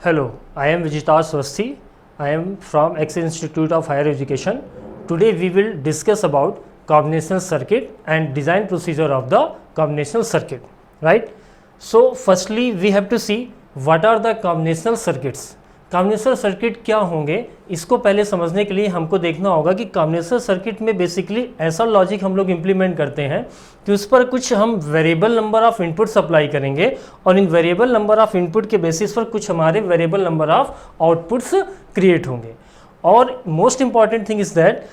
Hello, I am Vijitas Swasti. I am from X Institute of Higher Education. Today we will discuss about combinational circuit and design procedure of the combinational circuit, right? So firstly we have to see what are the combinational circuits. Combinational circuit क्या होंगे, इसको पहले समझने के लिए हमको देखना होगा कि कॉम्बिनेशनल सर्किट में बेसिकली ऐसा लॉजिक हम लोग इम्प्लीमेंट करते हैं कि उस पर कुछ हम variable number of input supply करेंगे और इन वेरिएबल नंबर ऑफ इनपुट के बेसिस पर कुछ हमारे variable number of outputs create होंगे। और most important thing is that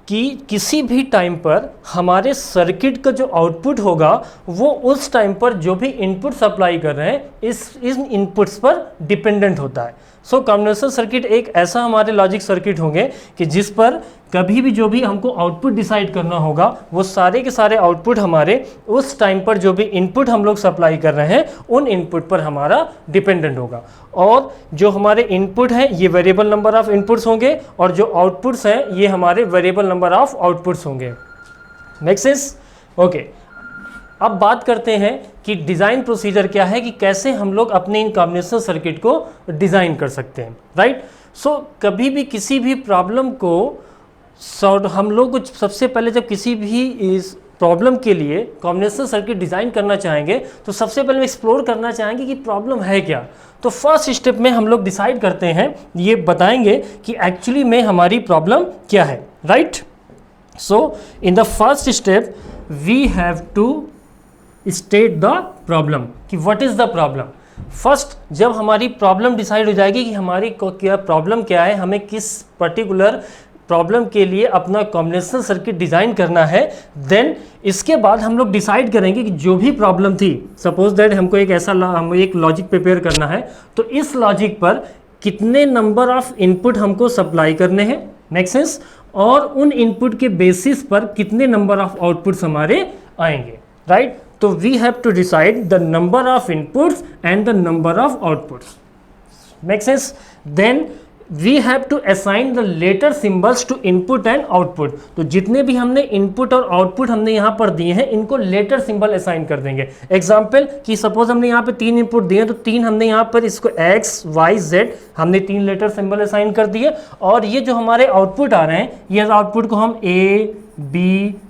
कि किसी भी टाइम पर हमारे सर्किट का जो आउटपुट होगा वो उस टाइम पर जो भी इनपुट सप्लाई कर रहे हैं इन इनपुट्स पर डिपेंडेंट होता है। सो कॉम्बिनेशनल सर्किट एक ऐसा हमारे लॉजिक सर्किट होंगे कि जिस पर कभी भी जो भी हमको आउटपुट डिसाइड करना होगा वो सारे के सारे आउटपुट हमारे उस टाइम पर जो भी इनपुट हम लोग सप्लाई कर रहे हैं उन इनपुट पर हमारा डिपेंडेंट होगा। और जो हमारे इनपुट हैं ये वेरिएबल नंबर ऑफ इनपुट्स होंगे और जो आउटपुट्स हैं ये हमारे वेरिएबल नंबर ऑफ आउटपुट्स होंगे। Make sense? ओके, अब बात करते हैं कि डिज़ाइन प्रोसीजर क्या है, कि कैसे हम लोग अपने इन कॉम्बिनेशनल सर्किट को डिज़ाइन कर सकते हैं, राइट? सो कभी भी किसी भी प्रॉब्लम को हम लोग सबसे पहले जब किसी भी इस प्रॉब्लम के लिए कॉम्बिनेशनल सर्किट डिज़ाइन करना चाहेंगे तो सबसे पहले एक्सप्लोर करना चाहेंगे कि प्रॉब्लम है क्या। तो फर्स्ट स्टेप में हम लोग डिसाइड करते हैं, ये बताएंगे कि एक्चुअली में हमारी प्रॉब्लम क्या है, right? So in the first step we have to state the problem कि what is the problem. First जब हमारी प्रॉब्लम डिसाइड हो जाएगी कि हमारी क्या प्रॉब्लम क्या है, हमें किस पर्टिकुलर प्रॉब्लम के लिए अपना कॉम्बिनेशनल सर्किट डिज़ाइन करना है, देन इसके बाद हम लोग डिसाइड करेंगे कि जो भी प्रॉब्लम थी, सपोज दैट हमको एक लॉजिक प्रिपेयर करना है, तो इस लॉजिक पर कितने नंबर ऑफ इनपुट हमको सप्लाई करने हैं, मेक सेंस, और उन इनपुट के बेसिस पर कितने नंबर ऑफ आउटपुट्स हमारे आएंगे, राइट? तो we have to decide the number of inputs and the number of outputs, make sense. Then we have to assign the letter symbols to input and output. तो जितने भी हमने input और output हमने यहाँ पर दिए हैं इनको लेटर सिंबल असाइन कर देंगे। एग्जाम्पल कि सपोज हमने यहाँ पे 3 इनपुट दिए हैं तो 3 हमने यहाँ पर इसको x, y, z हमने 3 लेटर सिंबल असाइन कर दिए, और ये जो हमारे आउटपुट आ रहे हैं ये आउटपुट को हम a, b,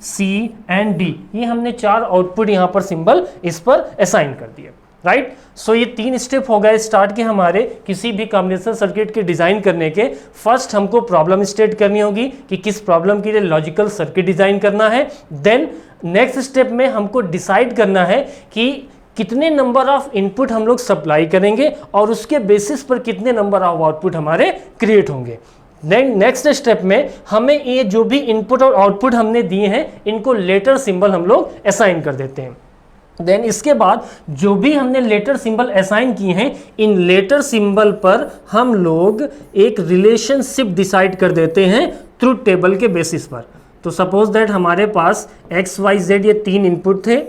c and d, ये हमने 4 आउटपुट यहाँ पर सिंबल इस पर असाइन कर दिए, राइट? सो ये 3 स्टेप हो गए स्टार्ट के हमारे किसी भी कॉम्बिनेशनल सर्किट के डिज़ाइन करने के। फर्स्ट हमको प्रॉब्लम स्टेट करनी होगी कि किस प्रॉब्लम के लिए लॉजिकल सर्किट डिज़ाइन करना है। देन नेक्स्ट स्टेप में हमको डिसाइड करना है कि कितने नंबर ऑफ इनपुट हम लोग सप्लाई करेंगे और उसके बेसिस पर कितने नंबर ऑफ आउटपुट हमारे क्रिएट होंगे। देन नेक्स्ट स्टेप में हमें ये जो भी इनपुट और आउटपुट हमने दिए हैं इनको लेटर सिंबल हम लोग असाइन कर देते हैं। देन इसके बाद जो भी हमने लेटर सिंबल असाइन किए हैं इन लेटर सिंबल पर हम लोग एक रिलेशनशिप डिसाइड कर देते हैं ट्रुथ टेबल के बेसिस पर। तो सपोज दैट हमारे पास x, y, z ये 3 इनपुट थे,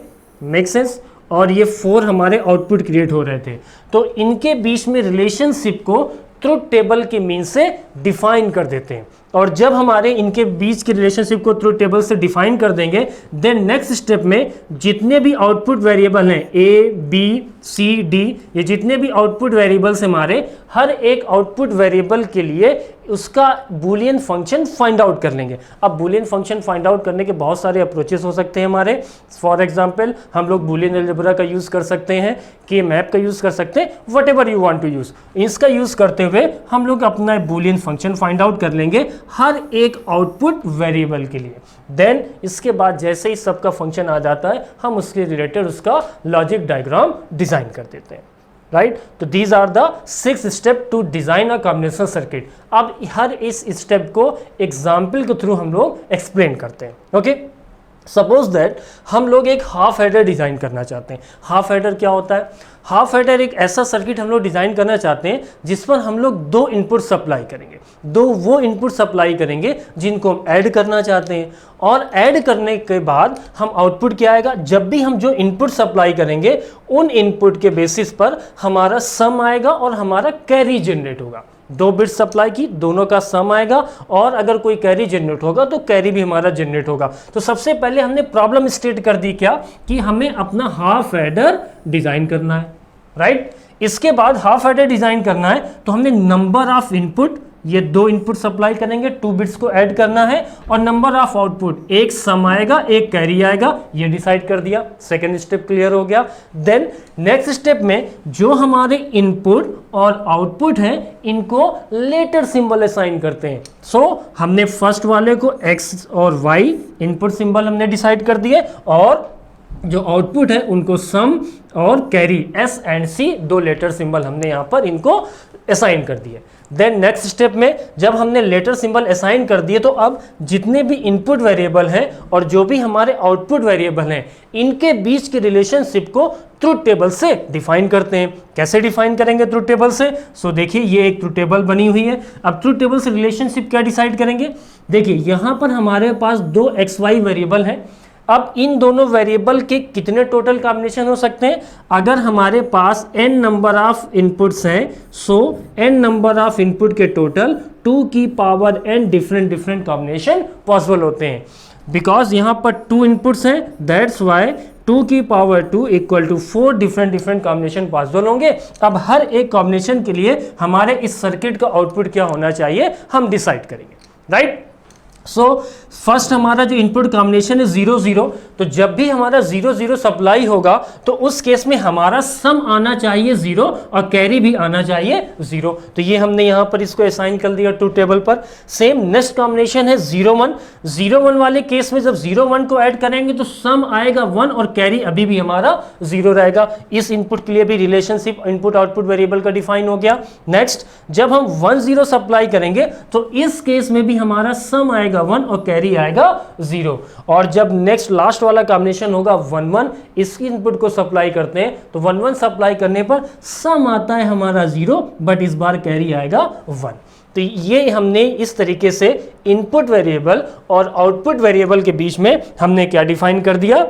मेक सेंस, और ये 4 हमारे आउटपुट क्रिएट हो रहे थे। तो इनके बीच में रिलेशनशिप को ट्रुथ टेबल के मीन से डिफाइन कर देते हैं, और जब हमारे इनके बीच की रिलेशनशिप को ट्रुथ टेबल से डिफाइन कर देंगे देन नेक्स्ट स्टेप में जितने भी आउटपुट वेरिएबल हैं a, b, c, d, ये जितने भी आउटपुट वेरिएबल्स हमारे हर एक आउटपुट वेरिएबल के लिए उसका बूलियन फंक्शन फाइंड आउट कर लेंगे। अब बूलियन फंक्शन फाइंड आउट करने के बहुत सारे अप्रोचेस हो सकते हैं हमारे। फॉर एग्जांपल हम लोग बूलियन अलजेब्रा का यूज़ कर सकते हैं, के मैप का यूज़ कर सकते हैं, whatever you want to use. इसका यूज़ करते हुए हम लोग अपना बूलियन फंक्शन फाइंड आउट कर लेंगे हर एक आउटपुट वेरिएबल के लिए। देन इसके बाद जैसे ही सबका फंक्शन आ जाता है हम उसके रिलेटेड उसका लॉजिक डायग्राम डिज़ाइन कर देते हैं, राइट? तो these are the 6 step to design a combinational circuit. अब हर इस स्टेप को एग्जाम्पल के थ्रू हम लोग एक्सप्लेन करते हैं। ओके, सपोज दैट हम लोग एक हाफ हेडर डिज़ाइन करना चाहते हैं। हाफ हेडर क्या होता है? हाफ हेडर एक ऐसा सर्किट हम लोग डिज़ाइन करना चाहते हैं जिस पर हम लोग 2 इनपुट सप्लाई करेंगे, 2 वो इनपुट सप्लाई करेंगे जिनको हम ऐड करना चाहते हैं, और ऐड करने के बाद हम आउटपुट क्या आएगा, जब भी हम जो इनपुट सप्लाई करेंगे उन इनपुट के बेसिस पर हमारा सम आएगा और हमारा कैरी जनरेट होगा। 2 बिट सप्लाई की, दोनों का सम आएगा, और अगर कोई कैरी जनरेट होगा तो कैरी भी हमारा जनरेट होगा। तो सबसे पहले हमने प्रॉब्लम स्टेट कर दी क्या, कि हमें अपना हाफ एडर डिज़ाइन करना है, राइट? इसके बाद हाफ एडर डिजाइन करना है तो हमने नंबर ऑफ इनपुट, ये 2 इनपुट सप्लाई करेंगे, 2 बिट्स को ऐड करना है, और नंबर ऑफ आउटपुट, एक सम आएगा एक कैरी आएगा, ये डिसाइड कर दिया। सेकंड स्टेप क्लियर हो गया। देन नेक्स्ट स्टेप में जो हमारे इनपुट और आउटपुट हैं इनको लेटर सिंबल असाइन करते हैं। सो हमने फर्स्ट वाले को x और y इनपुट सिंबल हमने डिसाइड कर दिए, और जो आउटपुट है उनको सम और carry s and c 2 letter symbol हमने यहां पर इनको असाइन कर दिए। देन नेक्स्ट स्टेप में जब हमने लेटर सिंबल असाइन कर दिए तो अब जितने भी इनपुट वेरिएबल हैं और जो भी हमारे आउटपुट वेरिएबल हैं इनके बीच के रिलेशनशिप को ट्रुथ टेबल से डिफाइन करते हैं। कैसे डिफाइन करेंगे ट्रुथ टेबल से? सो देखिए ये एक ट्रुथ टेबल बनी हुई है। अब ट्रुथ टेबल से रिलेशनशिप क्या डिसाइड करेंगे? देखिए यहां पर हमारे पास 2 XY वेरिएबल हैं। अब इन दोनों वेरिएबल के कितने टोटल कॉम्बिनेशन हो सकते हैं? अगर हमारे पास n नंबर ऑफ इनपुट्स हैं, सो n नंबर ऑफ इनपुट के टोटल 2 की power n different combination possible होते हैं। बिकॉज यहाँ पर 2 इनपुट्स हैं, दैट्स वाई 2 की power 2 equal to 4 different combination possible होंगे। अब हर एक कॉम्बिनेशन के लिए हमारे इस सर्किट का आउटपुट क्या होना चाहिए हम डिसाइड करेंगे, राइट? सो फर्स्ट हमारा जो इनपुट कॉम्बिनेशन है 0 0, तो जब भी हमारा 0 0 सप्लाई होगा तो उस केस में हमारा सम आना चाहिए 0 और कैरी भी आना चाहिए 0। तो ये हमने यहाँ पर इसको असाइन कर दिया ट्रुथ टेबल पर। सेम नेक्स्ट कॉम्बिनेशन है 0 1। 0 1 वाले केस में जब 0 1 को ऐड करेंगे तो सम आएगा 1 और कैरी अभी भी हमारा 0 रहेगा। इस इनपुट के लिए भी रिलेशनशिप इनपुट आउटपुट वेरिएबल का डिफाइन हो गया। नेक्स्ट जब हम 1 0 सप्लाई करेंगे तो इस केस में भी हमारा सम आएगा 1 और कैरी आएगा 0। और जब नेक्स्ट लास्ट वाला कॉम्बिनेशन होगा 1 1, इसकी इनपुट को सप्लाई करते हैं तो 1 1 सप्लाई करने पर सम आता है हमारा 0 बट इस बार कैरी आएगा 1। तो ये हमने इस तरीके से इनपुट वेरिएबल और आउटपुट वेरिएबल के बीच में हमने क्या डिफाइन कर दिया?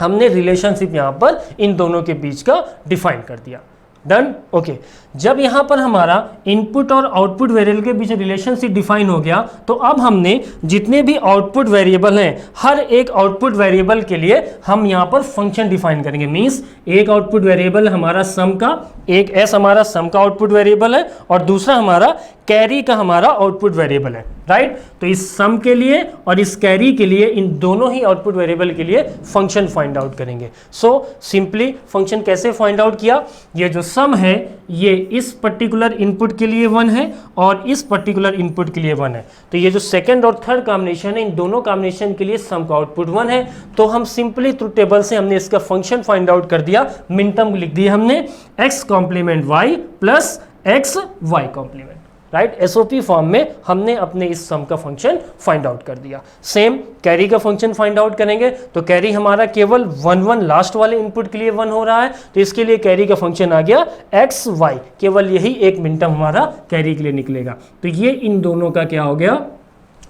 हमने रिलेशनशिप यहां पर इन दोनों के बीच का डिफाइन कर दिया। डन? ओके। जब यहां पर हमारा इनपुट और आउटपुट वेरिएबल के बीच रिलेशनशिप डिफाइन हो गया तो अब हमने जितने भी आउटपुट वेरिएबल हैं हर एक आउटपुट वेरिएबल के लिए हम यहां पर फंक्शन डिफाइन करेंगे। मींस एक आउटपुट वेरिएबल हमारा सम का, एक एस हमारा सम का आउटपुट वेरिएबल है और दूसरा हमारा कैरी का हमारा आउटपुट वेरिएबल है, राइट? तो इस सम के लिए और इस कैरी के लिए इन दोनों ही आउटपुट वेरिएबल के लिए फंक्शन फाइंड आउट करेंगे। सो सिंपली फंक्शन कैसे फाइंड आउट किया? ये जो सम है ये इस पर्टिकुलर इनपुट के लिए 1 है और इस पर्टिकुलर इनपुट के लिए 1 है। तो ये जो सेकंड और थर्ड कॉम्बिनेशन है इन दोनों कॉम्बिनेशन के लिए सम का आउटपुट 1 है। तो हम सिंपली ट्रुथ टेबल से हमने इसका फंक्शन फाइंड आउट कर दिया। मिन टर्म लिख दिया हमने x complement y plus x y complement, right? SOP form में हमने अपने इस सम का फंक्शन फाइंड आउट कर दिया। सेम कैरी का फंक्शन फाइंड आउट करेंगे तो कैरी हमारा केवल 1 1 लास्ट वाले इनपुट के लिए 1 हो रहा है, तो इसके लिए कैरी का फंक्शन आ गया x y, केवल यही एक मिनटम हमारा कैरी के लिए निकलेगा। तो ये इन दोनों का क्या हो गया?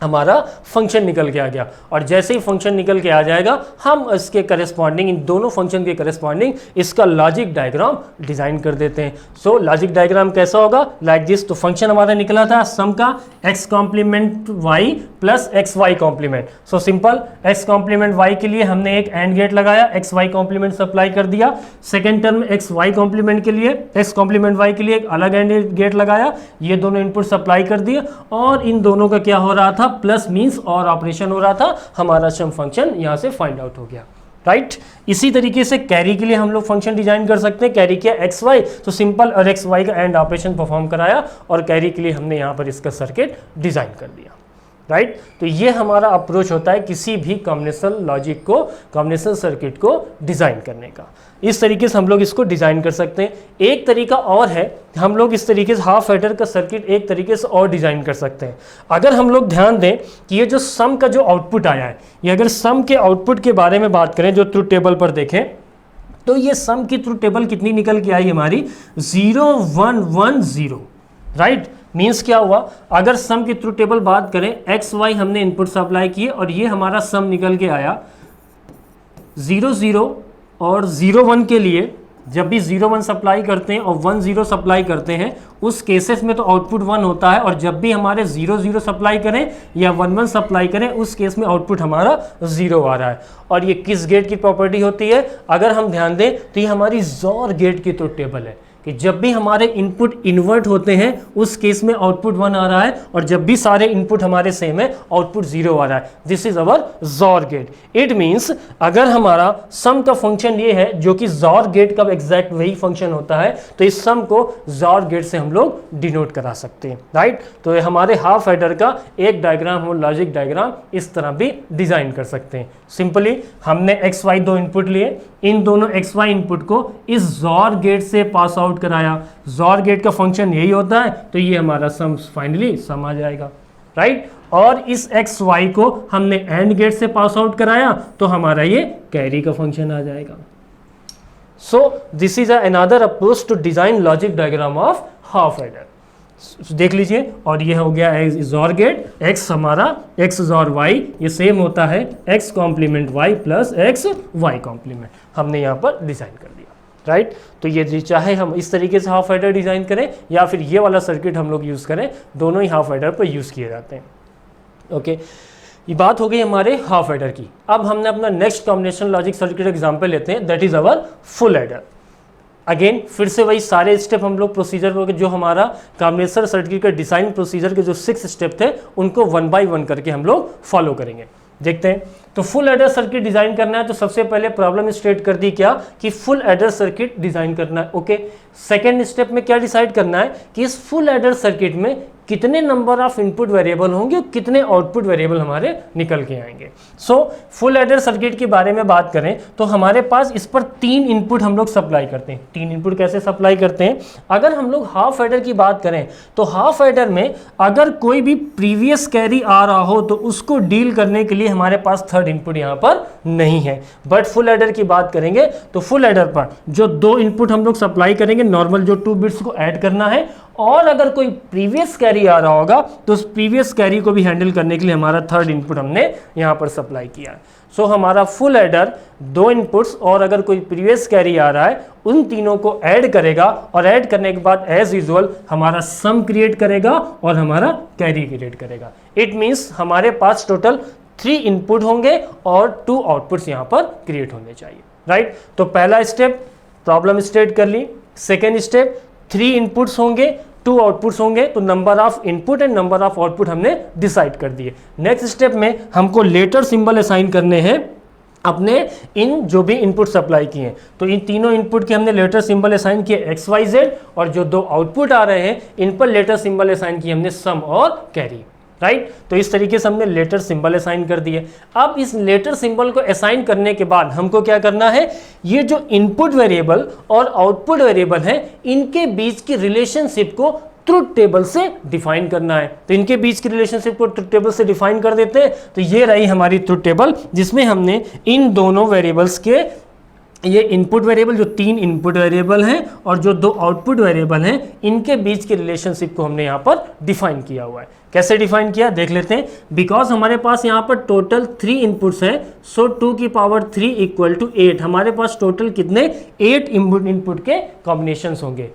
हमारा फंक्शन निकल के आ गया। और जैसे ही फंक्शन निकल के आ जाएगा हम इसके करस्पॉन्डिंग, इन दोनों फंक्शन के करस्पॉन्डिंग इसका लॉजिक डायग्राम डिजाइन कर देते हैं। सो लॉजिक डायग्राम कैसा होगा? Like this. तो फंक्शन हमारा निकला था सम का x complement y plus x Y complement. So simple, x complement y के लिए हमने एक एंड गेट लगाया, एक्स वाई कॉम्प्लीमेंट सप्लाई कर दिया। Second term x Y complement के लिए, x कॉम्प्लीमेंट y के लिए एक अलग एंड गेट लगाया, ये दोनों इनपुट सप्लाई कर दिए और इन दोनों का क्या हो रहा था? प्लस मींस और ऑपरेशन हो रहा था, हमारा सम फंक्शन यहां से फाइंड आउट हो गया, राइट? इसी तरीके से कैरी के लिए हम लोग फंक्शन डिजाइन कर सकते हैं। कैरी किया एक्स वाई, तो सिंपल और एक्स वाई का एंड ऑपरेशन परफॉर्म कराया और कैरी के लिए हमने यहां पर इसका सर्किट डिजाइन कर दिया, राइट? तो ये हमारा अप्रोच होता है किसी भी कॉम्बिनेशनल लॉजिक को, कॉम्बिनेशनल सर्किट को डिजाइन करने का। इस तरीके से हम लोग इसको डिजाइन कर सकते हैं। एक तरीका और है, हम लोग इस तरीके से हाफ एडर का सर्किट एक तरीके से और डिजाइन कर सकते हैं। अगर हम लोग ध्यान दें कि ये जो सम का जो आउटपुट आया है, ये अगर सम के आउटपुट के बारे में बात करें, जो ट्रुथ टेबल पर देखें तो ये सम की ट्रुथ टेबल कितनी निकल के आई हमारी? 0 1 1 0, राइट? मीन्स क्या हुआ? अगर सम की ट्रुथ टेबल बात करें, एक्स वाई हमने इनपुट सप्लाई किए और ये हमारा सम निकल के आया 0 0 और 0 1 के लिए। जब भी 0 1 सप्लाई करते हैं और 1 0 सप्लाई करते हैं उस केसेस में तो आउटपुट 1 होता है, और जब भी हमारे 0 0 सप्लाई करें या 1 1 सप्लाई करें उस केस में आउटपुट हमारा 0 आ रहा है। और ये किस गेट की प्रॉपर्टी होती है? अगर हम ध्यान दें तो ये हमारी जोर गेट की ट्रुथ टेबल है। कि जब भी हमारे इनपुट इन्वर्ट होते हैं उस केस में आउटपुट 1 आ रहा है, और जब भी सारे इनपुट हमारे सेम है आउटपुट 0 आ रहा है। This is our XOR gate. It means अगर हमारा सम का फंक्शन ये है जो कि जॉर गेट का एग्जैक्ट वही फंक्शन होता है, तो इस सम को जॉर गेट से हम लोग डिनोट करा सकते हैं, राइट। तो हमारे हाफ एडर का एक डायग्राम और लॉजिक डायग्राम इस तरह भी डिजाइन कर सकते हैं। सिंपली हमने एक्स वाई दो इनपुट लिए, इन दोनों एक्स वाई इनपुट को इस जॉर गेट से पास आउट कराया। जॉर गेट का फंक्शन यही होता है, तो ये हमारा सम फाइनली सम आ जाएगा, राइट। और इस एक्स वाई को हमने एंड गेट से पास आउट कराया, तो हमारा ये कैरी का फंक्शन आ जाएगा। So this is another approach to design logic diagram of half adder. देख लीजिए, और ये हो गया जॉर गेट, x हमारा x जॉर y, ये सेम होता है x complement y plus x y complement, हमने यहाँ पर डिजाइन कर दिया, राइट। तो ये चाहे हम इस तरीके से हाफ एडर डिजाइन करें या फिर ये वाला सर्किट हम लोग यूज करें, दोनों ही हाफ एडर पर यूज किए जाते हैं। ओके, ये बात हो गई हमारे हाफ एडर की। अब हमने अपना next combination logic circuit example लेते हैं, that is our full adder. Again फिर से वही सारे स्टेप हम लोग प्रोसीजर जो हमारा कॉम्बिनेशन सर्किट का डिजाइन प्रोसीजर के जो 6 स्टेप थे उनको 1 बाय 1 करके हम लोग फॉलो करेंगे। देखते हैं, तो फुल एडर सर्किट डिजाइन करना है, तो सबसे पहले प्रॉब्लम स्टेट कर दी क्या कि फुल एडर सर्किट डिजाइन करना है। ओके, सेकेंड स्टेप में क्या डिसाइड करना है कि इस फुल एडर सर्किट में कितने नंबर ऑफ इनपुट वेरिएबल होंगे और कितने आउटपुट वेरिएबल हमारे निकल के आएंगे। सो फुल एडर सर्किट के बारे में बात करें तो हमारे पास इस पर 3 इनपुट हम लोग सप्लाई करते हैं। 3 इनपुट कैसे सप्लाई करते हैं? अगर हम लोग हाफ एडर की बात करें तो हाफ एडर में अगर कोई भी प्रीवियस कैरी आ रहा हो तो उसको डील करने के लिए हमारे पास थर्ड इनपुट यहाँ पर नहीं है। बट फुल एडर की बात करेंगे तो फुल एडर पर जो 2 इनपुट हम लोग सप्लाई करेंगे, नॉर्मल जो 2 बिट्स को ऐड करना है, और अगर कोई प्रीवियस कैरी आ रहा होगा तो उस प्रीवियस कैरी को भी हैंडल करने के लिए हमारा थर्ड इनपुट हमने यहां पर सप्लाई किया है। सो हमारा फुल एडर 2 इनपुट्स और अगर कोई प्रीवियस कैरी आ रहा है उन तीनों को ऐड करेगा, और ऐड करने के बाद एज यूजुअल हमारा सम क्रिएट करेगा और हमारा कैरी क्रिएट करेगा। इट मींस हमारे पास टोटल 3 इनपुट होंगे और 2 आउटपुट्स यहां पर क्रिएट होने चाहिए, राइट। तो पहला स्टेप प्रॉब्लम स्टेट कर ली। सेकेंड स्टेप 3 इनपुट्स होंगे, 2 आउटपुट्स होंगे, तो number of input and number of output हमने डिसाइड कर दिए। नेक्स्ट स्टेप में हमको लेटर सिंबल असाइन करने हैं अपने इन जो भी इनपुट सप्लाई किए। तो इन तीनों इनपुट के हमने लेटर सिंबल असाइन किए एक्स वाई जेड, और जो 2 आउटपुट आ रहे हैं इन पर लेटर सिंबल असाइन किए हमने सम और कैरी, राइट। तो इस तरीके से हमने लेटर सिंबल असाइन कर दिए। अब इस लेटर सिंबल को असाइन करने के बाद हमको क्या करना है, ये जो इनपुट वेरिएबल और आउटपुट वेरिएबल है इनके बीच की रिलेशनशिप को ट्रुथ टेबल से डिफाइन करना है। तो इनके बीच की रिलेशनशिप को ट्रुथ टेबल से डिफाइन कर देते हैं। तो ये रही हमारी ट्रुथ टेबल, जिसमें हमने इन दोनों वेरिएबल्स के ये इनपुट वेरिएबल जो 3 इनपुट वेरिएबल हैं और जो 2 आउटपुट वेरिएबल हैं इनके बीच के रिलेशनशिप को हमने यहाँ पर डिफाइन किया हुआ है। कैसे डिफाइन किया देख लेते हैं। बिकॉज हमारे पास यहाँ पर टोटल 3 इनपुट्स है, सो 2 की पावर 3 इक्वल टू 8। हमारे पास टोटल कितने 8 इनपुट के कॉम्बिनेशंस होंगे।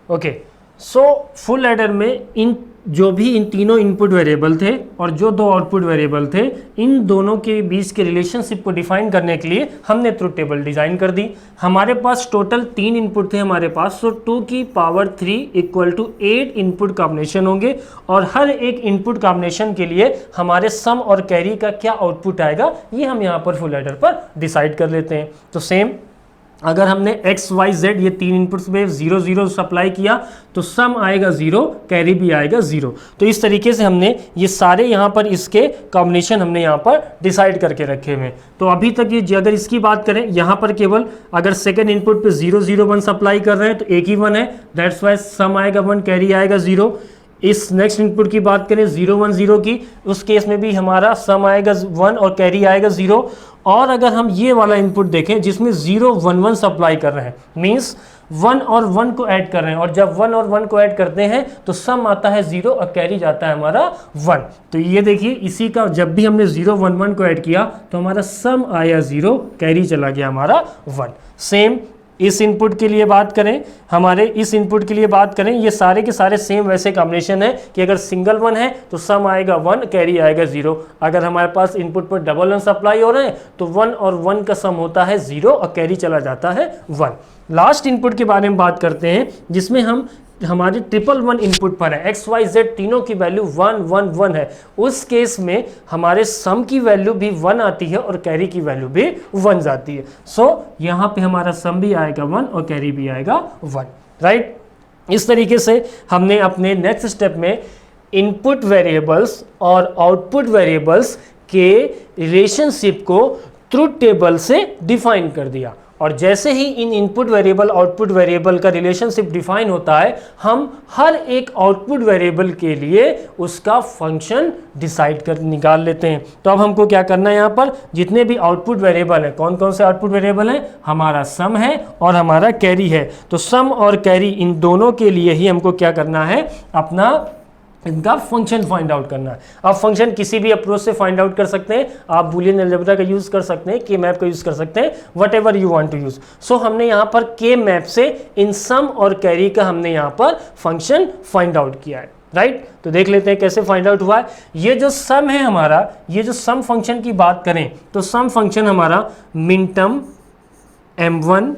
ओके, सो फुल एडर में इन जो भी इन तीनों इनपुट वेरिएबल थे और जो 2 आउटपुट वेरिएबल थे इन दोनों के बीच के रिलेशनशिप को डिफाइन करने के लिए हमने ट्रुथ टेबल डिजाइन कर दी। हमारे पास टोटल 3 इनपुट थे हमारे पास, सो 2 की power 3 equal to 8 input combination होंगे, और हर एक इनपुट कॉम्बिनेशन के लिए हमारे सम और कैरी का क्या आउटपुट आएगा ये हम यहाँ पर फुल एडर पर डिसाइड कर लेते हैं। तो सेम अगर हमने एक्स वाई जेड ये 3 इनपुट्स में 0 0 सप्लाई किया तो सम आएगा 0, कैरी भी आएगा 0। तो इस तरीके से हमने ये सारे यहाँ पर इसके कॉम्बिनेशन हमने यहाँ पर डिसाइड करके रखे हुए हैं। तो अभी तक ये अगर इसकी बात करें यहाँ पर केवल अगर सेकेंड इनपुट पे 0 0 1 सप्लाई कर रहे हैं तो एक ही 1 है, दैट्स वाई सम आएगा 1, कैरी आएगा 0। इस नेक्स्ट इनपुट की बात करें 0 1 0 की, उस केस में भी हमारा सम आएगा 1 और कैरी आएगा 0। और अगर हम ये वाला इनपुट देखें जिसमें 0 1 1 सप्लाई कर रहे हैं, मींस 1 और 1 को ऐड कर रहे हैं, और जब 1 और 1 को ऐड करते हैं तो सम आता है 0 और कैरी जाता है हमारा 1। तो ये देखिए इसी का जब भी हमने 0 1 1 को ऐड किया तो हमारा सम आया 0, कैरी चला गया हमारा 1। सेम इस इनपुट के लिए बात करें, हमारे इस इनपुट के लिए बात करें, ये सारे के सारे सेम वैसे कॉम्बिनेशन है कि अगर सिंगल 1 है तो सम आएगा 1, कैरी आएगा 0। अगर हमारे पास इनपुट पर डबल 1 सप्लाई हो रहे हैं तो 1 और 1 का सम होता है 0 और कैरी चला जाता है 1। लास्ट इनपुट के बारे में बात करते हैं जिसमें हम हमारे 111 इनपुट पर है, एक्स वाई जेड तीनों की वैल्यू 1 1 1 है। उस केस में हमारे सम की वैल्यू भी 1 आती है और कैरी की वैल्यू भी 1 जाती है। सो यहाँ पे हमारा सम भी आएगा 1 और कैरी भी आएगा 1, राइट। इस तरीके से हमने अपने नेक्स्ट स्टेप में इनपुट वेरिएबल्स और आउटपुट वेरिएबल्स के रिलेशनशिप को ट्रुथ टेबल से डिफाइन कर दिया। और जैसे ही इन इनपुट वेरिएबल आउटपुट वेरिएबल का रिलेशनशिप डिफाइन होता है, हम हर एक आउटपुट वेरिएबल के लिए उसका फंक्शन डिसाइड कर निकाल लेते हैं। तो अब हमको क्या करना है, यहाँ पर जितने भी आउटपुट वेरिएबल हैं, कौन कौन से आउटपुट वेरिएबल हैं, हमारा सम है और हमारा कैरी है। तो सम और कैरी इन दोनों के लिए ही हमको क्या करना है, अपना इनका फंक्शन फाइंड आउट करना है। आप फंक्शन किसी भी अप्रोच से फाइंड आउट कर सकते हैं, आप बूलियन अलजेब्रा का यूज कर सकते हैं, के मैप का यूज कर सकते हैं, whatever you want to use. So हमने यहाँ पर के मैप से इन सम और कैरी का हमने यहाँ पर फंक्शन फाइंड आउट किया है, राइट। तो देख लेते हैं कैसे फाइंड आउट हुआ है। ये जो सम है हमारा, ये जो सम फंक्शन की बात करें तो सम फंक्शन हमारा मिन टर्म m1,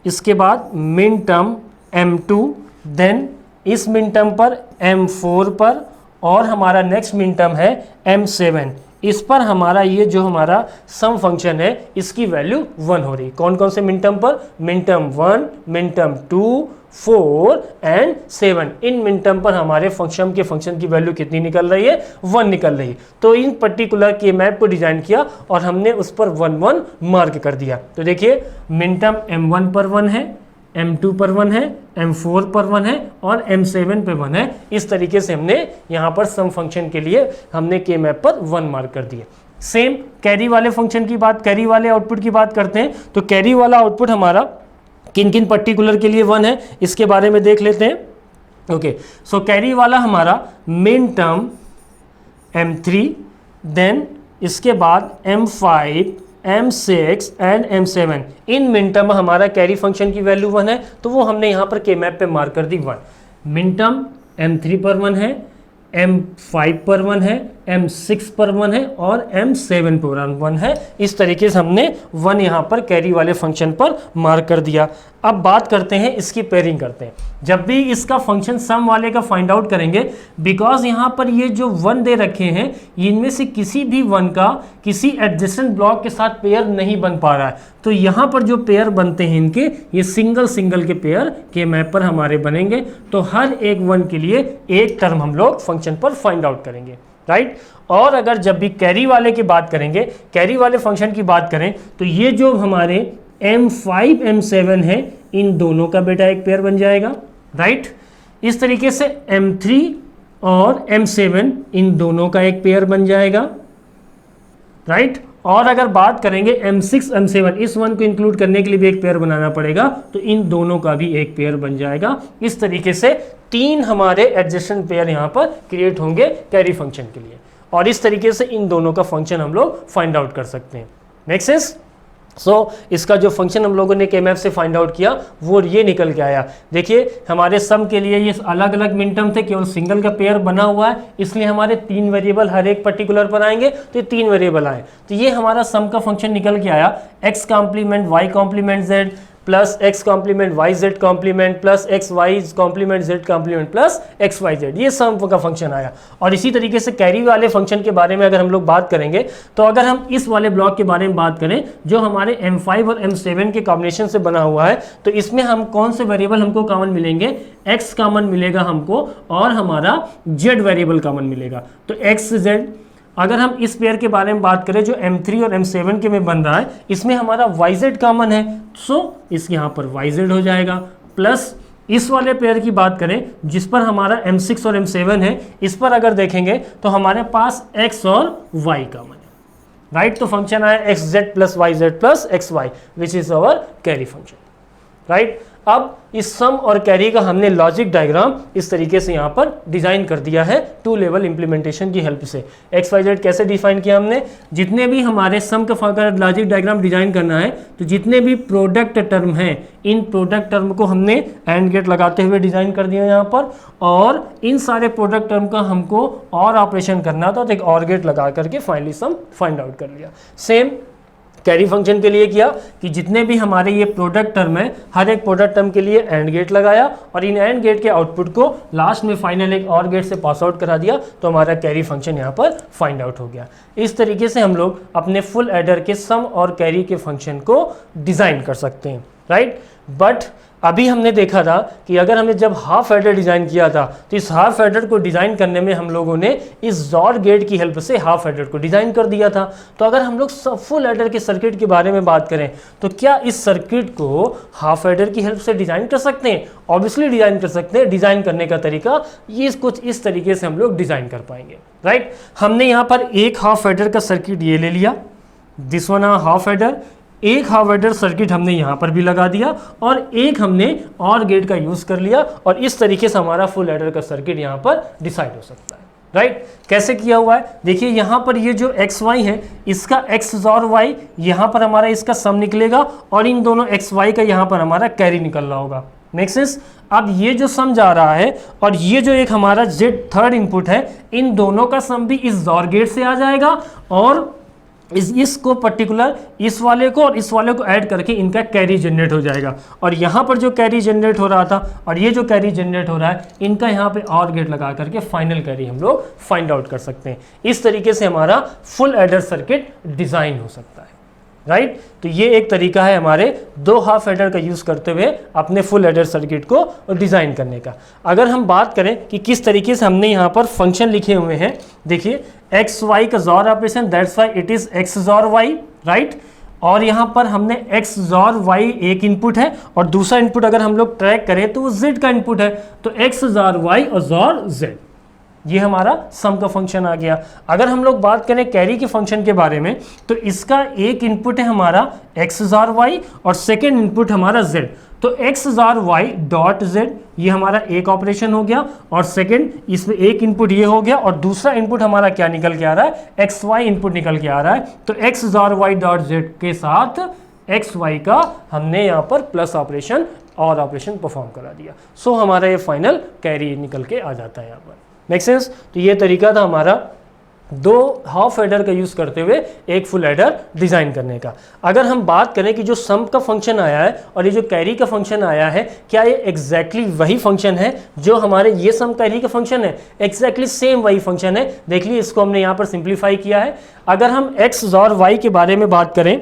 इसके बाद मिन टर्म m2, देन इस मिन टर्म पर m4 पर, और हमारा नेक्स्ट मिन टर्म है m7। इस पर हमारा ये जो हमारा सम फंक्शन है इसकी वैल्यू 1 हो रही है। कौन कौन से मिन टर्म पर, min term 1, min term 2, 4 and 7। In min term पर हमारे फंक्शन की वैल्यू कितनी निकल रही है, 1 निकल रही है। तो इन पर्टिकुलर के मैप को डिजाइन किया और हमने उस पर 1 1 मार्क कर दिया। तो देखिए मिन टर्म m1 पर 1 है, m2 पर 1 है, m4 पर 1 है और m7 पे 1 है। इस तरीके से हमने यहाँ पर सम फंक्शन के लिए हमने के मैप पर 1 मार्क कर दिए। सेम कैरी वाले फंक्शन की बात, कैरी वाले आउटपुट की बात करते हैं। तो कैरी वाला आउटपुट हमारा किन किन पर्टिकुलर के लिए 1 है, इसके बारे में देख लेते हैं। ओके, सो कैरी वाला हमारा मेन टर्म m3, देन इसके बाद m5, m6 and m7। In min term हमारा कैरी फंक्शन की वैल्यू 1 है, तो वो हमने यहाँ पर के मैप पे मार्क कर दी 1। मिन टर्म m3 पर 1 है, m5 पर 1 है, m6 पर 1 है और m7 पर 1 है। इस तरीके से हमने 1 यहाँ पर कैरी वाले फंक्शन पर मार्क कर दिया। अब बात करते हैं इसकी पेयरिंग करते हैं। जब भी इसका फंक्शन सम वाले का फाइंड आउट करेंगे, बिकॉज यहाँ पर ये जो 1 दे रखे हैं, इनमें से किसी भी 1 का किसी एडजेसेंट ब्लॉक के साथ पेयर नहीं बन पा रहा है। तो यहाँ पर जो पेयर बनते हैं इनके, ये सिंगल के पेयर के मैप पर हमारे बनेंगे। तो हर एक 1 के लिए एक टर्म हम लोग फंक्शन पर फाइंड आउट करेंगे, राइट। और अगर जब भी कैरी वाले की बात करेंगे, कैरी वाले फंक्शन की बात करें, तो ये जो हमारे m5 m7 है, इन दोनों का बेटा एक पेयर बन जाएगा, राइट। इस तरीके से m3 और m7 इन दोनों का एक पेयर बन जाएगा, राइट। और अगर बात करेंगे m6 m7, इस 1 को इंक्लूड करने के लिए भी एक पेयर बनाना पड़ेगा, तो इन दोनों का भी एक पेयर बन जाएगा। इस तरीके से 3 हमारे एडजेसेंट पेयर यहाँ पर क्रिएट होंगे कैरी फंक्शन के लिए, और इस तरीके से इन दोनों का फंक्शन हम लोग फाइंड आउट कर सकते हैं। Make sense? सो इसका जो फंक्शन हम लोगों ने के मैप से फाइंड आउट किया वो ये निकल के आया। देखिए हमारे सम के लिए ये अलग अलग मिन टर्म थे, केवल सिंगल का पेयर बना हुआ है, इसलिए हमारे 3 वेरिएबल हर एक पर्टिकुलर पर आएंगे, तो ये 3 वेरिएबल आए। तो ये हमारा सम का फंक्शन निकल के आया, x complement y complement z plus x complement y z complement plus x y complement z complement plus x y z, ये सम का फंक्शन आया। और इसी तरीके से कैरी वाले फंक्शन के बारे में अगर हम लोग बात करेंगे, तो अगर हम इस वाले ब्लॉक के बारे में बात करें जो हमारे m5 और m7 के कॉम्बिनेशन से बना हुआ है, तो इसमें हम कौन से वेरिएबल हमको कॉमन मिलेंगे, x कॉमन मिलेगा हमको और हमारा z वेरिएबल कॉमन मिलेगा। तो x z, अगर हम इस पेयर के बारे में बात करें जो m3 और m7 के में बन रहा है, इसमें हमारा yz कॉमन है, सो इसके यहाँ पर yz हो जाएगा। प्लस इस वाले पेयर की बात करें जिस पर हमारा m6 और m7 है, इस पर अगर देखेंगे तो हमारे पास x और y कॉमन है, राइट। तो फंक्शन आया xz plus yz plus xy which is our carry function, right. अब इस सम और कैरी का हमने लॉजिक डायग्राम इस तरीके से यहाँ पर डिजाइन कर दिया है 2 लेवल इंप्लीमेंटेशन की हेल्प से। XYZ कैसे डिफाइन किया हमने, जितने भी हमारे सम का लॉजिक डायग्राम डिजाइन करना है तो जितने भी प्रोडक्ट टर्म हैं इन प्रोडक्ट टर्म को हमने एंड गेट लगाते हुए डिजाइन कर दिया यहाँ पर, और इन सारे प्रोडक्ट टर्म का हमको और ऑपरेशन करना था तो एक और गेट लगा करके फाइनली सम फाइंड आउट कर लिया। सेम कैरी फंक्शन के लिए किया कि जितने भी हमारे ये प्रोडक्ट टर्म है हर एक प्रोडक्ट टर्म के लिए एंड गेट लगाया और इन एंड गेट के आउटपुट को लास्ट में फाइनल एक और गेट से पास आउट करा दिया तो हमारा कैरी फंक्शन यहाँ पर फाइंड आउट हो गया। इस तरीके से हम लोग अपने फुल एडर के सम और कैरी के फंक्शन को डिज़ाइन कर सकते हैं, राइट। बट अभी हमने देखा था कि अगर हमने जब हाफ एडर डिज़ाइन किया था तो इस हाफ एडर को डिज़ाइन करने में हम लोगों ने इस जॉर गेट की हेल्प से हाफ एडर को डिज़ाइन कर दिया था। तो अगर हम लोग फुल एडर के सर्किट के बारे में बात करें तो क्या इस सर्किट को हाफ एडर की हेल्प से डिज़ाइन कर सकते हैं? ऑब्वियसली डिज़ाइन कर सकते हैं। डिज़ाइन करने का तरीका ये कुछ इस तरीके से हम लोग डिज़ाइन कर पाएंगे, राइट। हमने यहाँ पर एक हाफ एडर का सर्किट ये ले लिया, दिस वन हाफ एडर, एक हाफ एडर सर्किट हमने यहाँ पर भी लगा दिया और एक हमने और गेट का यूज़ कर लिया और इस तरीके से हमारा फुल एडर का सर्किट यहाँ पर डिसाइड हो सकता है, राइट। कैसे किया हुआ है देखिए, यहाँ पर ये जो एक्स वाई है इसका एक्स और वाई यहाँ पर हमारा इसका सम निकलेगा और इन दोनों एक्स वाई का यहाँ पर हमारा कैरी निकल रहा होगा, मेक सेंस। अब ये जो सम जा रहा है और ये जो एक हमारा जेड थर्ड इनपुट है इन दोनों का सम भी इस जॉर गेट से आ जाएगा और इसको पर्टिकुलर इस वाले को और इस वाले को ऐड करके इनका कैरी जनरेट हो जाएगा और यहाँ पर जो कैरी जनरेट हो रहा था और ये जो कैरी जनरेट हो रहा है इनका यहाँ पे और गेट लगा करके फाइनल कैरी हम लोग फाइंड आउट कर सकते हैं। इस तरीके से हमारा फुल एडर सर्किट डिज़ाइन हो सकता है, राइट। तो ये एक तरीका है हमारे 2 हाफ एडर का यूज़ करते हुए अपने फुल एडर सर्किट को डिज़ाइन करने का। अगर हम बात करें कि किस तरीके से हमने यहाँ पर फंक्शन लिखे हुए हैं, देखिए एक्स वाई का XOR operation, that's why it is X XOR Y, right. और यहाँ पर हमने एक्स जॉर वाई एक इनपुट है और दूसरा इनपुट अगर हम लोग ट्रैक करें तो वो जेड का इनपुट है, तो एक्स जॉर वाई और जॉर जेड, ये हमारा सम का फंक्शन आ गया। अगर हम लोग बात करें कैरी के फंक्शन के बारे में तो इसका एक इनपुट है हमारा एक्स जार वाई और सेकेंड इनपुट हमारा जेड, तो X XOR Y dot Z ये हमारा एक ऑपरेशन हो गया और सेकेंड इसमें एक इनपुट ये हो गया और दूसरा इनपुट हमारा क्या निकल के आ रहा है, एक्स वाई इनपुट निकल के आ रहा है। तो X XOR Y dot Z के साथ एक्स वाई का हमने यहाँ पर प्लस ऑपरेशन और ऑपरेशन परफॉर्म करा दिया, सो हमारा ये फाइनल कैरी निकल के आ जाता है यहाँ पर, मेक सेंस। तो ये तरीका था हमारा 2 हाफ एडर का यूज़ करते हुए एक फुल एडर डिज़ाइन करने का। अगर हम बात करें कि जो सम का फंक्शन आया है और ये जो कैरी का फंक्शन आया है, क्या ये एग्जैक्टली वही फंक्शन है जो हमारे ये सम कैरी का फंक्शन है? एग्जैक्टली सेम वही फंक्शन है। देख लीजिए, इसको हमने यहाँ पर सिंप्लीफाई किया है। अगर हम एक्स और वाई के बारे में बात करें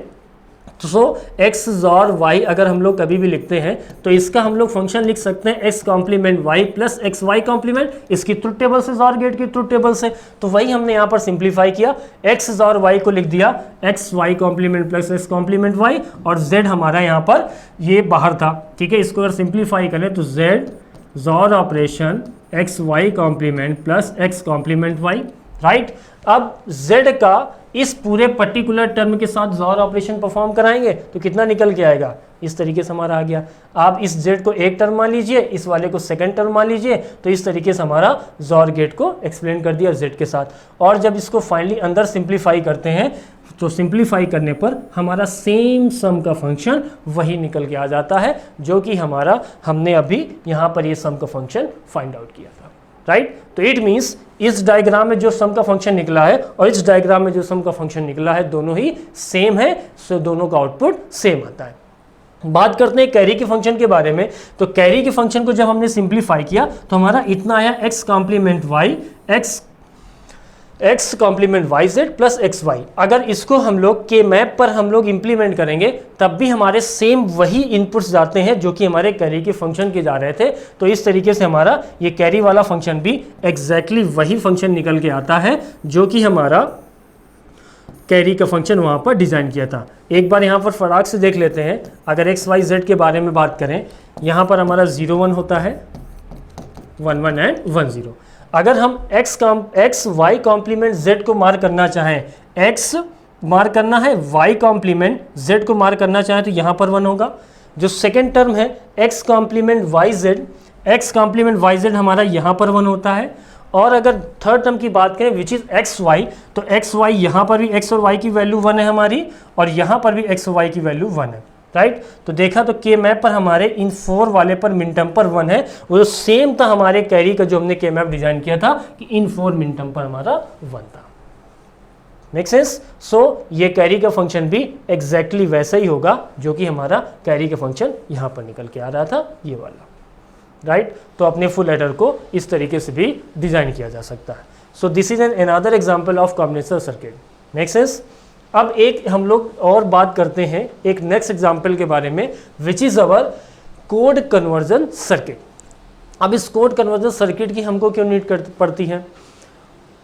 तो सो एक्स और वाई अगर हम लोग कभी भी लिखते हैं तो इसका हम लोग फंक्शन लिख सकते हैं X complement Y plus x Y complement, इसकी ट्रुथ टेबल से जॉर गेट की ट्रुथ टेबल से, तो वही हमने यहाँ पर सिंप्लीफाई किया। एक्स और वाई को लिख दिया X Y complement plus X complement Y और जेड हमारा यहाँ पर ये बाहर था, ठीक है। इसको अगर सिंप्लीफाई करें तो Z XOR operation X Y complement plus X complement Y, right. अब z का इस पूरे पर्टिकुलर टर्म के साथ जॉर ऑपरेशन परफॉर्म कराएंगे तो कितना निकल के आएगा, इस तरीके से हमारा आ गया। आप इस z को एक टर्म मान लीजिए, इस वाले को सेकंड टर्म मान लीजिए, तो इस तरीके से हमारा जॉर गेट को एक्सप्लेन कर दिया z के साथ। और जब इसको फाइनली अंदर सिंप्लीफाई करते हैं तो सिंप्लीफाई करने पर हमारा सेम सम का फंक्शन वही निकल के आ जाता है जो कि हमारा हमने अभी यहाँ पर ये सम का फंक्शन फाइंड आउट किया था, राइट। तो इट मीन्स इस डायग्राम में जो सम का फंक्शन निकला है और इस डायग्राम में जो सम का फंक्शन निकला है दोनों ही सेम है, सो दोनों का आउटपुट सेम आता है। बात करते हैं कैरी के फंक्शन के बारे में। तो कैरी के फंक्शन को जब हमने सिंप्लीफाई किया तो हमारा इतना आया X complement Y X complement Y Z plus x Y. अगर इसको हम लोग के मैप पर हम लोग इंप्लीमेंट करेंगे तब भी हमारे सेम वही इनपुट्स जाते हैं जो कि हमारे कैरी के फंक्शन के जा रहे थे। तो इस तरीके से हमारा ये कैरी वाला फंक्शन भी एग्जैक्टली वही फंक्शन निकल के आता है जो कि हमारा कैरी का फंक्शन वहाँ पर डिज़ाइन किया था। एक बार यहाँ पर फटाक से देख लेते हैं। अगर एक्स वाई जेड के बारे में बात करें, यहाँ पर हमारा 0 1 होता है, 1 1 एंड 1 0। अगर हम एक्स वाई कॉम्प्लीमेंट जेड को मार्क करना चाहें, एक्स मार्क करना है y कॉम्प्लीमेंट z को मार्क करना चाहें तो यहाँ पर 1 होगा। जो सेकेंड टर्म है x कॉम्प्लीमेंट yz हमारा यहाँ पर 1 होता है। और अगर थर्ड टर्म की बात करें विच इज़ एक्स वाई, तो एक्स वाई यहाँ पर भी x और y की वैल्यू 1 है हमारी, और यहाँ पर भी x और y की वैल्यू 1 है, राइट। तो देखा तो के मैप पर हमारे इन 4 वाले पर मिन टर्म पर 1 है, वो जो सेम था हमारे कैरी का जो हमने के मैप डिजाइन किया था कि इन 4 मिन टर्म पर हमारा 1 था। Make sense? सो ये कैरी का फंक्शन भी एग्जैक्टली वैसा ही होगा जो कि हमारा कैरी का फंक्शन यहाँ पर निकल के आ रहा था, ये वाला, राइट। तो अपने फुल एडर को इस तरीके से भी डिजाइन किया जा सकता है। सो this is an another example of combinational circuit. Make sense? अब एक हम लोग और बात करते हैं एक नेक्स्ट एग्जांपल के बारे में, which is our code conversion circuit. अब इस कोड कन्वर्जन सर्किट की हमको क्यों नीड पड़ती है?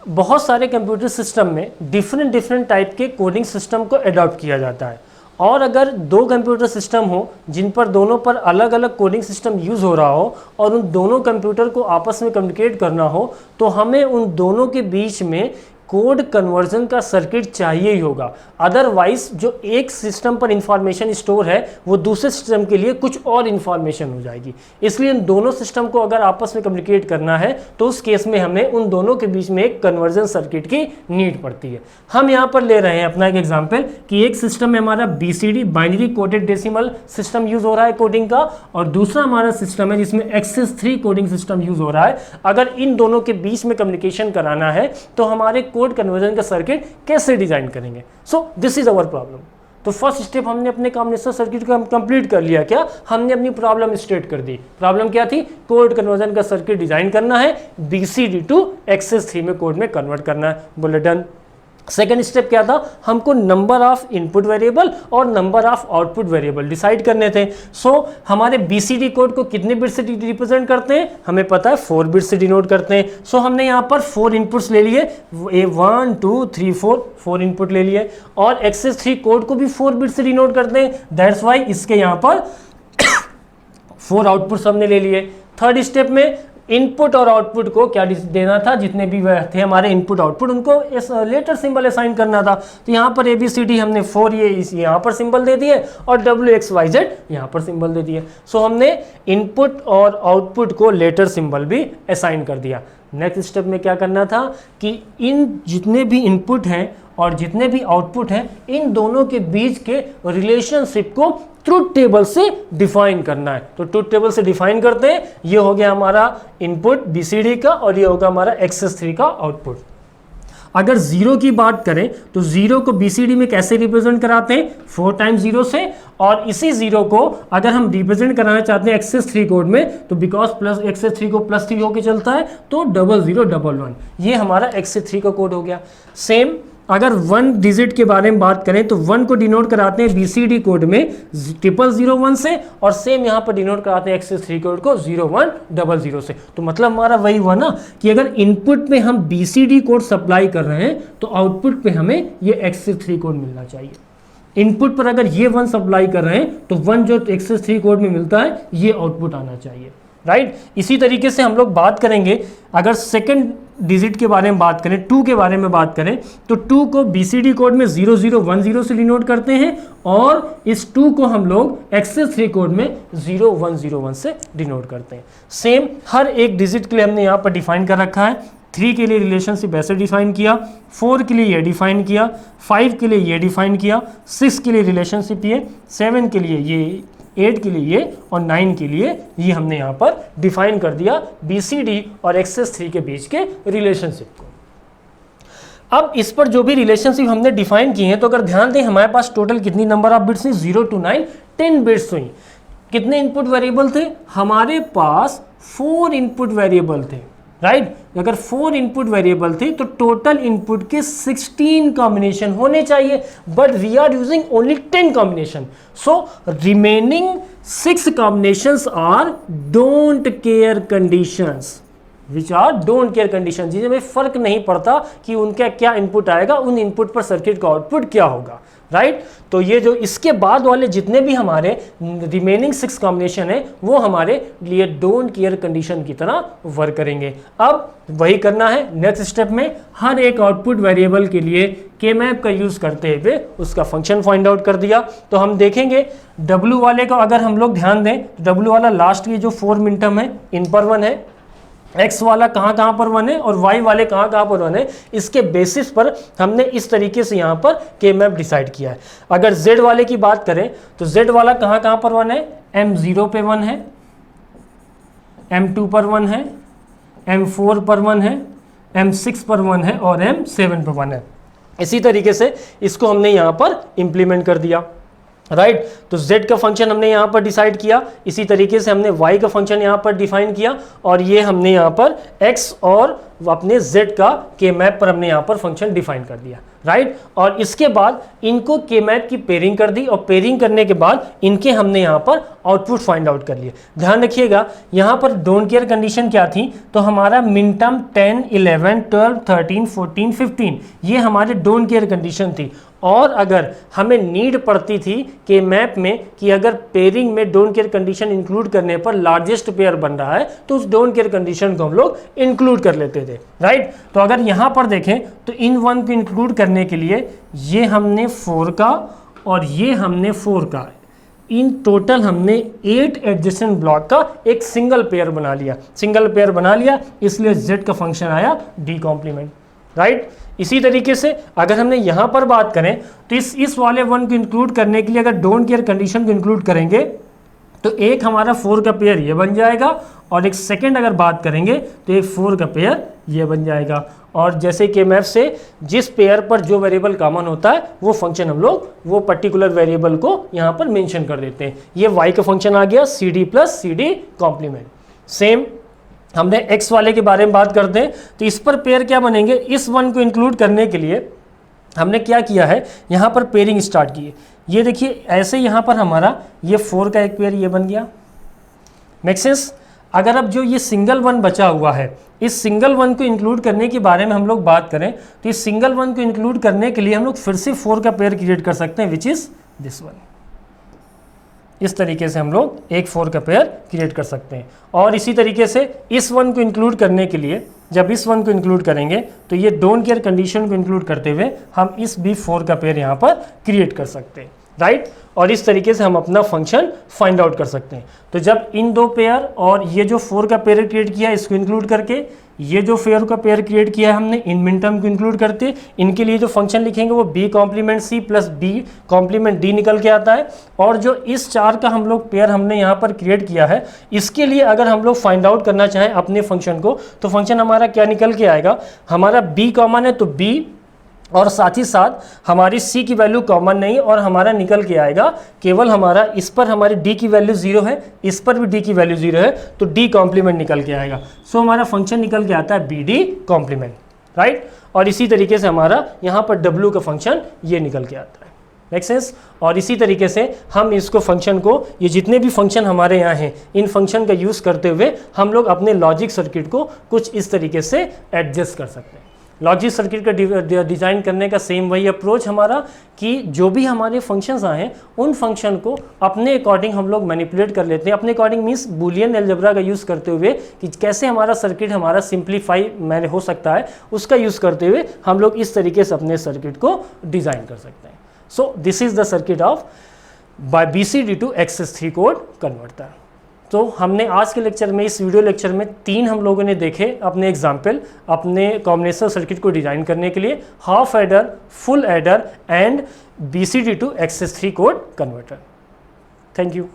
बहुत सारे कंप्यूटर सिस्टम में डिफरेंट टाइप के कोडिंग सिस्टम को अडॉप्ट किया जाता है, और अगर 2 कंप्यूटर सिस्टम हो जिन पर दोनों पर अलग अलग कोडिंग सिस्टम यूज़ हो रहा हो और उन दोनों कंप्यूटर को आपस में कम्युनिकेट करना हो, तो हमें उन दोनों के बीच में कोड कन्वर्जन का सर्किट चाहिए ही होगा। अदरवाइज जो एक सिस्टम पर इंफॉर्मेशन स्टोर है वो दूसरे सिस्टम के लिए कुछ और इंफॉर्मेशन हो जाएगी। इसलिए इन दोनों सिस्टम को अगर आपस में कम्युनिकेट करना है तो उस केस में हमें उन दोनों के बीच में एक कन्वर्जन सर्किट की नीड पड़ती है। हम यहाँ पर ले रहे हैं अपना एक एग्जाम्पल कि एक सिस्टम में हमारा BCD binary coded decimal system use हो रहा है कोडिंग का, और दूसरा हमारा सिस्टम है जिसमें XS3 कोडिंग सिस्टम यूज हो रहा है। अगर इन दोनों के बीच में कम्युनिकेशन कराना है तो हमारे कोड कन्वर्जन का सर्किट कैसे डिजाइन करेंगे? सो दिस इज अवर प्रॉब्लम। तो फर्स्ट स्टेप हमने अपने कॉम्बिनेशनल सर्किट को कंप्लीट कर लिया। क्या? हमने अपनी प्रॉब्लम स्टेट कर दी। प्रॉब्लम क्या थी? कोड कन्वर्जन का सर्किट डिजाइन करना है, BCD टू XS3 में कोड में कन्वर्ट करना है। बोले डन। सेकेंड स्टेप क्या था? हमको नंबर ऑफ इनपुट वेरिएबल और number of output variable decide करने थे। सो हमारे BCD कोड को कितने बिट से रिप्रेजेंट करते हैं? हमें पता है 4 बिट से डिनोट करते हैं। सो हमने यहाँ पर 4 इनपुट्स ले लिए, 1 2 3 4 इनपुट ले लिए, और XS3 कोड को भी 4 बिट से डिनोट करते हैं। दैट्स वाई इसके यहाँ पर 4 आउटपुट्स हमने ले लिए। थर्ड स्टेप में इनपुट और आउटपुट को क्या देना था? जितने भी थे हमारे इनपुट आउटपुट उनको लेटर सिंबल असाइन करना था। तो यहाँ पर ABCD हमने 4 ये यहाँ पर सिंबल दे दिए और WXYZ यहाँ पर सिंबल दे दिए। सो हमने इनपुट और आउटपुट को लेटर सिंबल भी असाइन कर दिया। नेक्स्ट स्टेप में क्या करना था कि इन जितने भी इनपुट हैं और जितने भी आउटपुट हैं इन दोनों के बीच के रिलेशनशिप को ट्रुथ टेबल से डिफाइन करना है। तो ट्रुथ टेबल से डिफाइन करते हैं। ये हो गया हमारा इनपुट BCD का और ये होगा हमारा XS3 का आउटपुट। अगर 0 की बात करें तो 0 को BCD में कैसे रिप्रेजेंट कराते हैं? 4 टाइम्स 0 से, और इसी 0 को अगर हम रिप्रेजेंट कराना चाहते हैं XS3 कोड में तो बिकॉज प्लस XS3 को +3 होके चलता है तो 0011 ये हमारा XS3 का कोड हो गया। सेम अगर 1 डिजिट के बारे में बात करें तो 1 को डिनोट कराते हैं BCD कोड में 0001 से, और सेम यहाँ पर डिनोट कराते हैं XS3 कोड को 0100 से। तो मतलब हमारा वही हुआ ना कि अगर इनपुट में हम BCD कोड सप्लाई कर रहे हैं तो आउटपुट पे हमें ये XS3 कोड मिलना चाहिए। इनपुट पर अगर ये 1 सप्लाई कर रहे हैं तो 1 जो XS3 कोड में मिलता है ये आउटपुट आना चाहिए, राइट। इसी तरीके से हम लोग बात करेंगे अगर सेकंड डिजिट के बारे में बात करें, 2 के बारे में बात करें तो 2 को BCD कोड में 0010 से डिनोट करते हैं, और इस 2 को हम लोग XS3 कोड में 0101 से डिनोट करते हैं। सेम हर एक डिजिट के लिए हमने यहाँ पर डिफाइन कर रखा है। 3 के लिए रिलेशनशिप ऐसे डिफाइन किया, 4 के लिए ये डिफाइन किया, 5 के लिए ये डिफाइन किया, 6 के लिए रिलेशनशिप ये, 7 के लिए ये, 8 के लिए ये, और 9 के लिए ये हमने यहाँ पर डिफाइन कर दिया BCD और XS3 के बीच के रिलेशनशिप को। अब इस पर जो भी रिलेशनशिप हमने डिफाइन किए हैं तो अगर ध्यान दें हमारे पास टोटल कितनी नंबर ऑफ बिट्स हुई? 0 to 9 10 बिट्स हुई। कितने इनपुट वेरिएबल थे? हमारे पास 4 इनपुट वेरिएबल थे, राइट। अगर 4 इनपुट वेरिएबल थे तो टोटल इनपुट के 16 कॉम्बिनेशन होने चाहिए, but we are using only 10 combination. So remaining 6 combinations are don't care conditions. Which are don't care condition, जिसमें फर्क नहीं पड़ता कि उनका क्या इनपुट आएगा, उन इनपुट पर सर्किट का आउटपुट क्या होगा, राइट। तो ये जो इसके बाद वाले जितने भी हमारे रिमेनिंग 6 कॉम्बिनेशन है वो हमारे लिए डोंट केयर कंडीशन की तरह वर्क करेंगे। अब वही करना है नेक्स्ट स्टेप में, हर एक आउटपुट वेरिएबल के लिए के मैप का यूज करते हुए उसका फंक्शन फाइंड आउट कर दिया। तो हम देखेंगे W वाले को अगर हम लोग ध्यान दें तो W वाला लास्ट की जो 4 मिनटम है इन पर 1 है, X वाला कहाँ पर 1 है और Y वाले कहाँ पर 1 है, इसके बेसिस पर हमने इस तरीके से यहाँ पर के मैप डिसाइड किया है। अगर Z वाले की बात करें तो Z वाला कहाँ पर 1 है, M0 पे 1 है, M2 पर 1 है, M4 पर 1 है, M6 पर 1 है और M7 पर 1 है। इसी तरीके से इसको हमने यहाँ पर इम्प्लीमेंट कर दिया, राइट। तो z का फंक्शन हमने यहाँ पर डिसाइड किया, इसी तरीके से हमने y का फंक्शन यहाँ पर डिफाइन किया और ये हमने यहाँ पर x और अपने z का के मैप पर हमने यहाँ पर फंक्शन डिफाइन कर दिया, राइट। और इसके बाद इनको के मैप की पेयरिंग कर दी और पेयरिंग करने के बाद इनके हमने यहाँ पर आउटपुट फाइंड आउट कर लिए। ध्यान रखिएगा यहाँ पर डोंट केयर कंडीशन क्या थी, तो हमारा मिन टर्म 10, 11, 12, 13, 14, 15 ये हमारे डोंट केयर कंडीशन थी। और अगर हमें नीड पड़ती थी के मैप में कि अगर पेयरिंग में डोंट केयर कंडीशन इंक्लूड करने पर लार्जेस्ट पेयर बन रहा है तो उस डोंट केयर कंडीशन को हम लोग इंक्लूड कर लेते थे, राइट। तो अगर यहाँ पर देखें तो इन 1 को इंक्लूड करने के लिए ये हमने 4 का और ये हमने 4 का, इन टोटल हमने 8 एडजेसेंट ब्लॉक का एक सिंगल पेयर बना लिया, इसलिए z का फंक्शन आया d कॉम्प्लीमेंट, राइट। इसी तरीके से अगर हमने यहाँ पर बात करें तो इस वाले 1 को इंक्लूड करने के लिए अगर डोंट केयर कंडीशन को इंक्लूड करेंगे तो एक हमारा 4 का पेयर ये बन जाएगा और एक सेकंड अगर बात करेंगे तो एक 4 का पेयर ये बन जाएगा। और जैसे कि मैप से जिस पेयर पर जो वेरिएबल कॉमन होता है वो फंक्शन हम लोग वो पर्टिकुलर वेरिएबल को यहाँ पर मेंशन कर देते हैं। ये y का फंक्शन आ गया CD plus CD complement. Same हमने x वाले के बारे में बात करते हैं तो इस पर पेयर क्या बनेंगे, इस 1 को इंक्लूड करने के लिए हमने क्या किया है, यहाँ पर पेयरिंग स्टार्ट की है। ये देखिए ऐसे यहाँ पर हमारा ये 4 का एक पेयर ये बन गया, मेक सेंस। अगर अब जो ये सिंगल 1 बचा हुआ है, इस सिंगल 1 को इंक्लूड करने के बारे में हम लोग बात करें तो इस सिंगल 1 को इंक्लूड करने के लिए हम लोग फिर से 4 का पेयर क्रिएट कर सकते हैं विच इज़ दिस 1। इस तरीके से हम लोग एक 4 का पेयर क्रिएट कर सकते हैं। और इसी तरीके से इस 1 को इंक्लूड करने के लिए जब इस 1 को इंक्लूड करेंगे तो ये डोंट केयर कंडीशन को इंक्लूड करते हुए हम इस भी 4 का पेयर यहाँ पर क्रिएट कर सकते हैं, राइट। और इस तरीके से हम अपना फंक्शन फाइंड आउट कर सकते हैं। तो जब इन 2 पेयर और ये जो 4 का पेयर क्रिएट किया है इसको इंक्लूड करके, ये जो 4 का पेयर क्रिएट किया है हमने इन मिन टर्म को इंक्लूड करते, इनके लिए जो फंक्शन लिखेंगे वो b complement c plus b complement d निकल के आता है। और जो इस 4 का हम लोग पेयर हमने यहाँ पर क्रिएट किया है इसके लिए अगर हम लोग फाइंड आउट करना चाहें अपने फंक्शन को तो फंक्शन हमारा क्या निकल के आएगा, हमारा b कॉमन है तो b और साथ ही साथ हमारी c की वैल्यू कॉमन नहीं और हमारा निकल के आएगा केवल हमारा इस पर हमारी d की वैल्यू 0 है, इस पर भी d की वैल्यू 0 है तो d कॉम्प्लीमेंट निकल के आएगा। सो हमारा फंक्शन निकल के आता है bd कॉम्प्लीमेंट, राइट। और इसी तरीके से हमारा यहाँ पर w का फंक्शन ये निकल के आता है, मेक सेंस। और इसी तरीके से हम इसको फंक्शन को ये जितने भी फंक्शन हमारे यहाँ हैं इन फंक्शन का यूज़ करते हुए हम लोग अपने लॉजिक सर्किट को कुछ इस तरीके से एडजस्ट कर सकते हैं। लॉजिक सर्किट का डिज़ाइन करने का सेम वही अप्रोच हमारा कि जो भी हमारे फंक्शंस आए उन फंक्शन को अपने अकॉर्डिंग हम लोग मैनिपुलेट कर लेते हैं। अपने अकॉर्डिंग मीन्स बूलियन अलजेब्रा का यूज़ करते हुए कि कैसे हमारा सर्किट हमारा सिंप्लीफाई मैंने हो सकता है उसका यूज़ करते हुए हम लोग इस तरीके से अपने सर्किट को डिज़ाइन कर सकते हैं। So this is the circuit of by BCD to XS3 code converter. तो हमने आज के लेक्चर में इस वीडियो लेक्चर में 3 हम लोगों ने देखे अपने एग्जाम्पल अपने कॉम्बिनेशनल सर्किट को डिज़ाइन करने के लिए, half adder, full adder and BCD to XS3 code converter. Thank you.